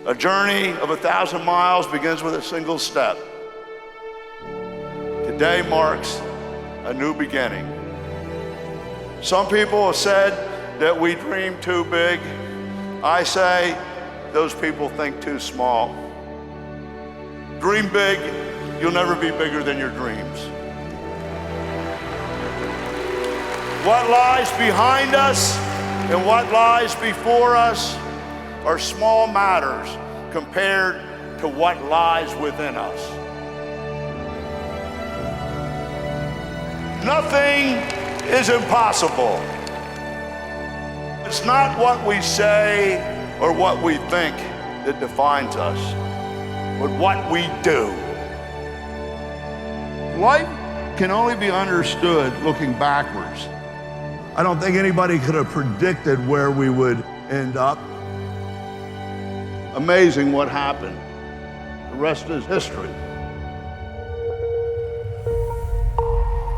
A journey of 1,000 miles begins with a single step. Today marks a new beginning. Some people have said that we dream too big. I say those people think too small. Dream big, you'll never be bigger than your dreams. What lies behind us and what lies before us are small matters compared to what lies within us. Nothing is impossible. It's not what we say or what we think that defines us, but what we do. Life can only be understood looking backwards. I don't think anybody could have predicted where we would end up. Amazing what happened. The rest is history.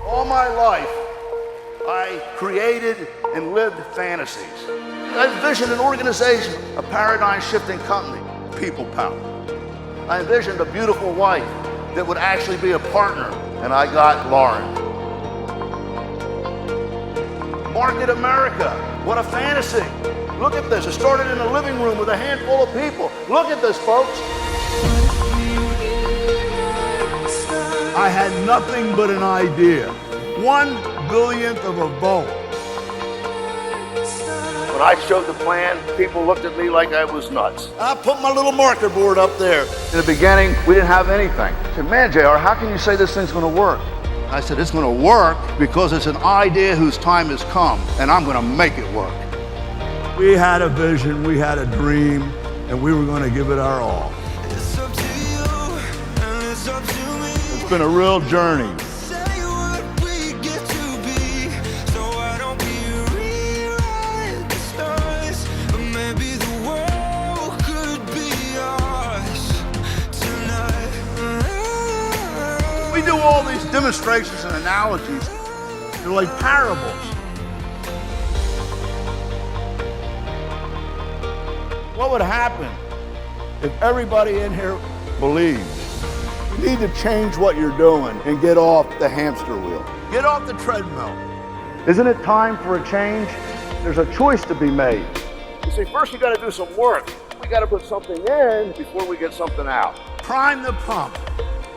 All my life, I created and lived fantasies. I envisioned an organization, a paradigm-shifting company, people power. I envisioned a beautiful wife that would actually be a partner, and I got Lauren. Market America, what a fantasy. Look at this, it started in a living room with a handful of people. Look at this, folks. I had nothing but an idea. 1/1000th of a vote. When I showed the plan, people looked at me like I was nuts. I put my little marker board up there. In the beginning, we didn't have anything. I said, man, JR, how can you say this thing's gonna work? I said, it's gonna work because it's an idea whose time has come, and I'm gonna make it work. We had a vision, we had a dream, and we were gonna give it our all. It's up to you, and it's up to me. It's been a real journey. We do all these demonstrations and analogies. They're like parables. What would happen if everybody in here believed? You need to change what you're doing and get off the hamster wheel. Get off the treadmill. Isn't it time for a change? There's a choice to be made. You see, first you got to do some work. We got to put something in before we get something out. Prime the pump.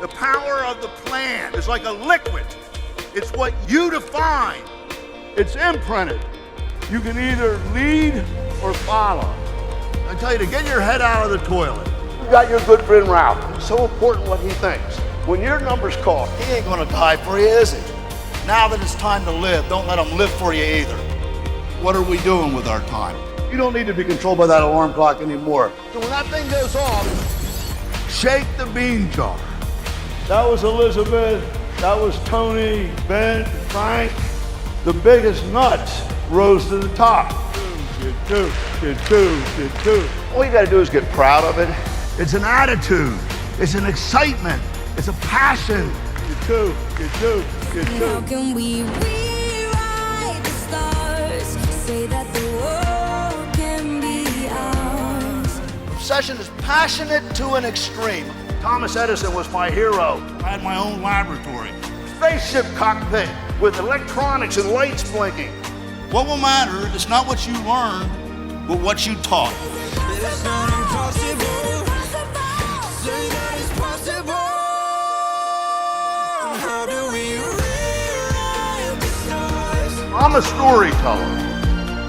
The power of the plan is like a liquid. It's what you define. It's imprinted. You can either lead or follow. I tell you to get your head out of the toilet. You got your good friend Ralph. It's so important what he thinks. When your number's called, he ain't gonna die for you, is he? Now that it's time to live, don't let him live for you either. What are we doing with our time? You don't need to be controlled by that alarm clock anymore. So when that thing goes off, shake the bean jar. That was Elizabeth, that was Tony, Ben, Frank. The biggest nuts rose to the top. Get two. All you gotta do is get proud of it. It's an attitude, it's an excitement, it's a passion. Get two. How can we rewrite the stars? Say that the world can be ours. Obsession is passionate to an extreme. Thomas Edison was my hero. I had my own laboratory. Spaceship cockpit with electronics and lights blinking. What will matter is not what you learned, but what you taught. It's not impossible. Say that it's possible. How do we rewrite the stars? I'm a storyteller.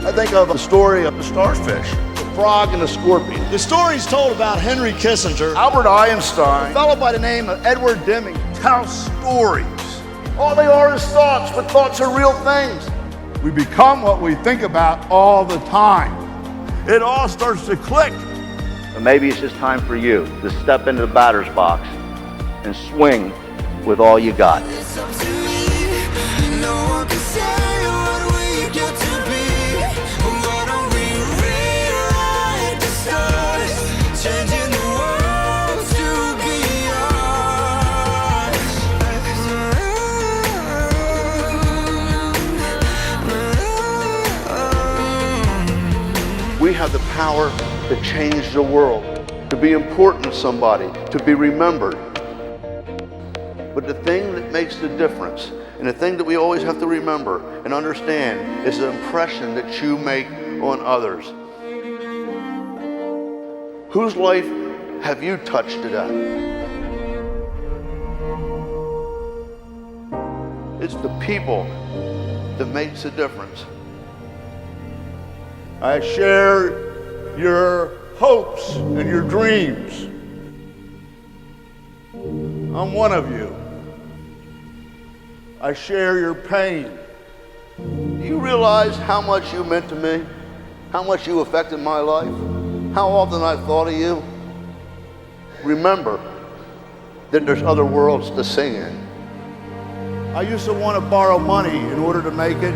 I think of a story of the starfish, the frog and the scorpion. The story's told about Henry Kissinger, Albert Einstein, a fellow by the name of Edward Deming. Tell stories. All they are is thoughts, but thoughts are real things. We become what we think about all the time. It all starts to click. But maybe it's just time for you to step into the batter's box and swing with all you got. It's up to me. No one can say what we get to be. Why don't we rewrite the stars? Changing the world to be ours. We have the power to change the world, to to be important to somebody, to be remembered. But the thing that makes the difference, and the thing that we always have to remember and understand, is the impression that you make on others. Whose life have you touched today? It's the people that makes the difference. I share your hopes and your dreams. I'm one of you. I share your pain. Do you realize how much you meant to me? How much you affected my life? How often I thought of you? Remember that there's other worlds to sing in. I used to want to borrow money in order to make it.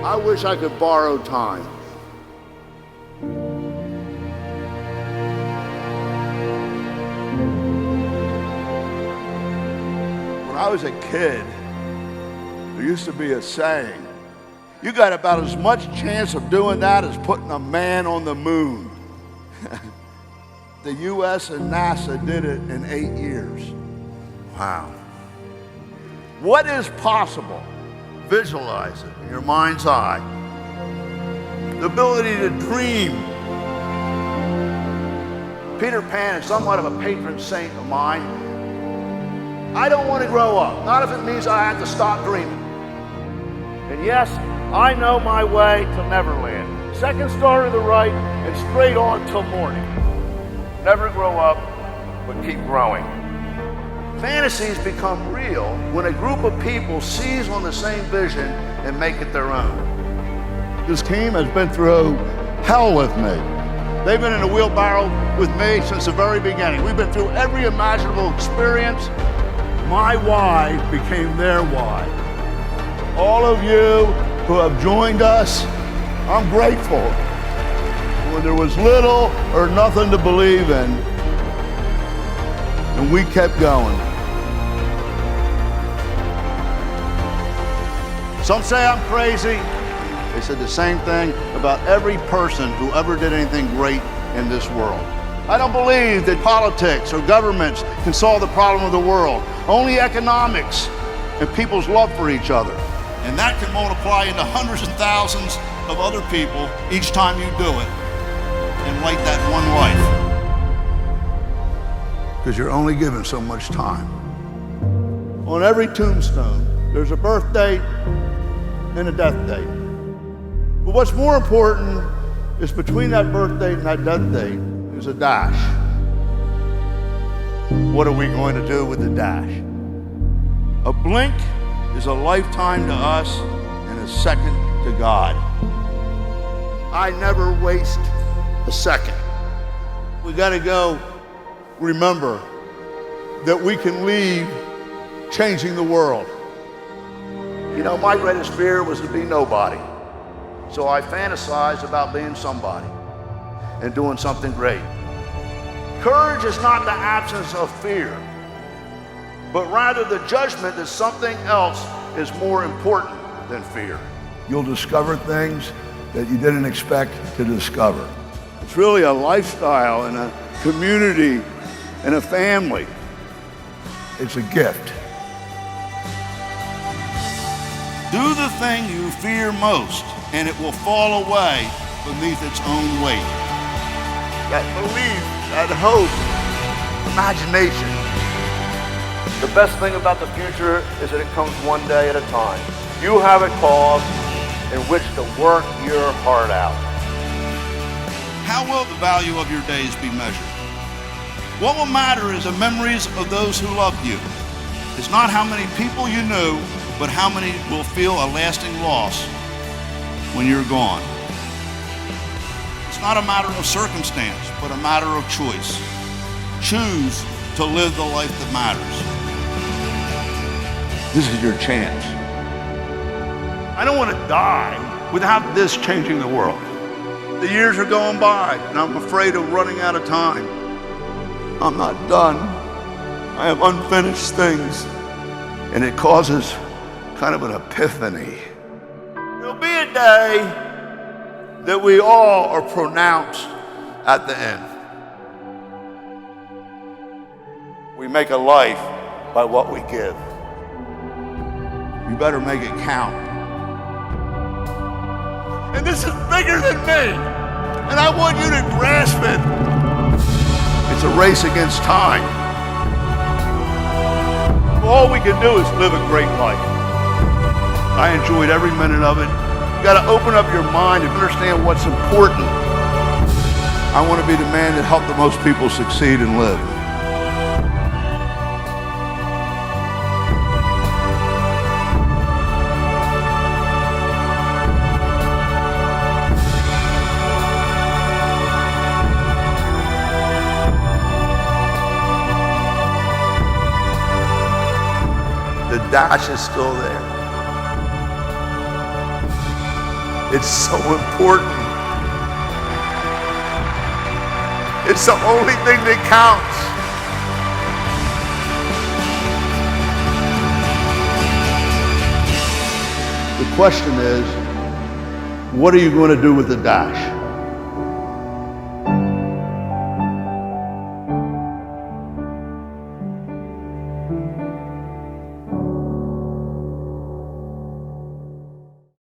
I wish I could borrow time. When I was a kid, there used to be a saying, you got about as much chance of doing that as putting a man on the moon. The US and NASA did it in 8 years. Wow. What is possible? Visualize it in your mind's eye. The ability to dream. Peter Pan is somewhat of a patron saint of mine. I don't want to grow up, not if it means I have to stop dreaming. And yes, I know my way to Neverland. Second star to the right and straight on till morning. Never grow up, but keep growing. Fantasies become real when a group of people seize on the same vision and make it their own. This team has been through hell with me. They've been in a wheelbarrow with me since the very beginning. We've been through every imaginable experience. My why became their why. All of you who have joined us, I'm grateful. When there was little or nothing to believe in, and we kept going. Some say I'm crazy. They said the same thing about every person who ever did anything great in this world. I don't believe that politics or governments can solve the problem of the world. Only economics and people's love for each other. And that can multiply into hundreds and thousands of other people each time you do it and light that one life. Because you're only given so much time. On every tombstone, there's a birth date and a death date. But what's more important is between that birth date and that death date is a dash. What are we going to do with the dash? A blink is a lifetime to us and a second to God. I never waste a second. We got to go remember that we can leave changing the world. You know, my greatest fear was to be nobody. So I fantasized about being somebody and doing something great. Courage is not the absence of fear, but rather the judgment that something else is more important than fear. You'll discover things that you didn't expect to discover. It's really a lifestyle and a community and a family. It's a gift. Do the thing you fear most, and it will fall away beneath its own weight. That belief, that hope, imagination. The best thing about the future is that it comes one day at a time. You have a cause in which to work your heart out. How will the value of your days be measured? What will matter is the memories of those who loved you. It's not how many people you knew, but how many will feel a lasting loss when you're gone. It's not a matter of circumstance, but a matter of choice. Choose to live the life that matters. This is your chance. I don't want to die without this changing the world. The years are going by, and I'm afraid of running out of time. I'm not done. I have unfinished things, and it causes kind of an epiphany. There'll be a day that we all are pronounced at the end. make a life by what we give. You better make it count. And this is bigger than me. And I want you to grasp it. It's a race against time. All we can do is live a great life. I enjoyed every minute of it. You gotta open up your mind and understand what's important. I want to be the man that helped the most people succeed and live. The dash is still there. It's so important. It's the only thing that counts. The question is, what are you going to do with the dash?